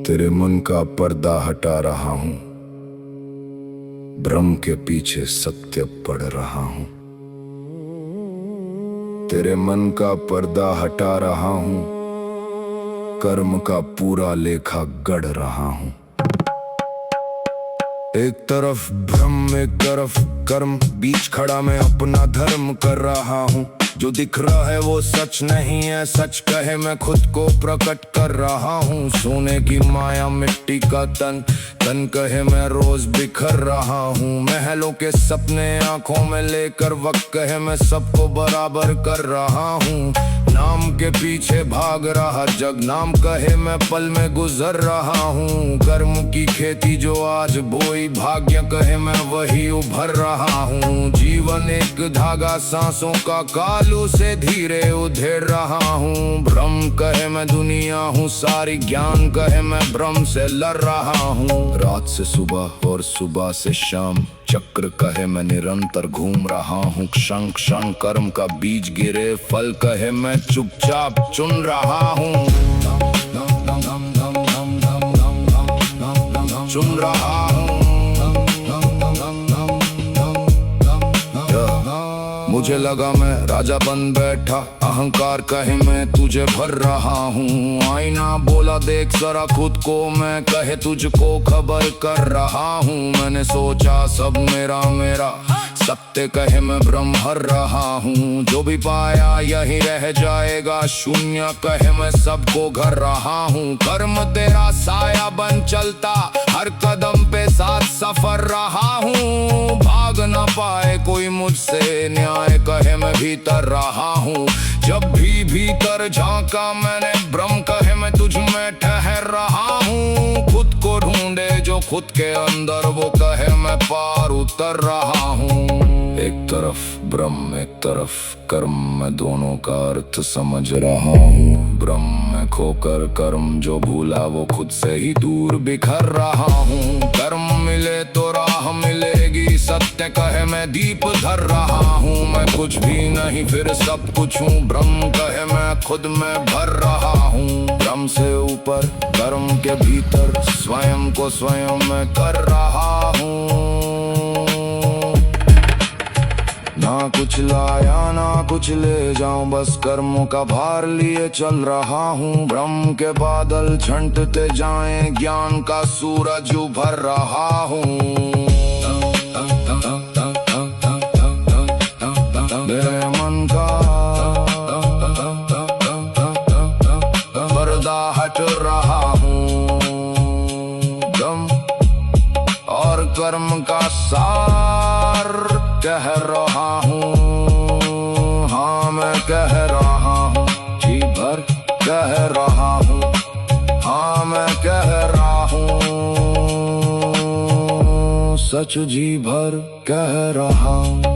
तेरे मन का पर्दा हटा रहा हूं, भ्रम के पीछे सत्य पढ़ रहा हूं। तेरे मन का पर्दा हटा रहा हूं, कर्म का पूरा लेखा गढ़ रहा हूं। एक तरफ भ्रम एक तरफ कर्म, बीच खड़ा मैं अपना धर्म कर रहा हूं। जो दिख रहा है वो सच नहीं है, सच कहे मैं खुद को प्रकट कर रहा हूँ। सोने की माया मिट्टी का तन, तन कहे मैं रोज बिखर रहा हूँ। महलों के सपने आंखों में लेकर वक्त कहे मैं सबको बराबर कर रहा हूँ। नाम के पीछे भाग रहा जग, नाम कहे मैं पल में गुजर रहा हूँ। कर्म की खेती जो आज बोई, भाग्य कहे मैं वही उभर रहा हूँ। जीवन एक धागा सांसों का, कालू से धीरे उधेड़ रहा हूँ। भ्रम कहे मैं दुनिया हूँ सारी, ज्ञान कहे मैं भ्रम से लड़ रहा हूँ। रात से सुबह और सुबह से शाम, चक्र कहे मैं निरंतर घूम रहा हूँ। क्षण क्षण कर्म का बीज गिरे, फल कहे मैं चुपचाप चुन रहा हूँ। चुन रहा हूँ। मुझे लगा मैं राजा बन बैठा, अहंकार कहे मैं तुझे भर रहा हूँ। आईना बोला देख जरा खुद को, मैं कहे तुझको खबर कर रहा हूँ। मैंने सोचा सब मेरा मेरा, सत्य कहे मैं भ्रम हर रहा हूँ। जो भी पाया यही रह जाएगा, शून्य कहे मैं सबको घर रहा हूँ। कर्म तेरा साया बन चलता, हर कदम पे साथ सफर रहा हूँ। भाग ना पाए कोई मुझसे, न्याय कहे मैं भीतर रहा हूँ। जब भी भीतर झांका मैंने, भ्रम कहे मैं तुझ में ठहर रहा हूँ। खुद को ढूंढे जो खुद के अंदर, वो कहे मैं पार उतर रहा हूँ। एक तरफ भ्रम एक तरफ कर्म, मैं दोनों का अर्थ समझ रहा हूँ। भ्रम में खोकर कर्म जो भूला, वो खुद से ही दूर बिखर रहा हूँ। कर्म मिले तो राह मिलेगी, सत्य कहे मैं दीप धर रहा हूँ। मैं कुछ भी नहीं फिर सब कुछ हूँ, भ्रम कहे मैं खुद में भर रहा हूँ। भ्रम से ऊपर कर्म के भीतर, स्वयं को स्वयं मैं कर रहा हूँ। ना कुछ लाया ना कुछ ले जाऊं, बस कर्मों का भार लिए चल रहा हूँ। भ्रम के बादल छंटते जाएं, ज्ञान का सूरज उभर रहा हूँ। मेरे मन का पर्दा हट रहा हूँ, भ्रम और कर्म का सार कह रहा हूँ। हाँ मैं कह रहा हूँ, जी भर कह रहा हूँ। हाँ मैं कह रहा हूँ, सच जी भर कह रहा हूँ।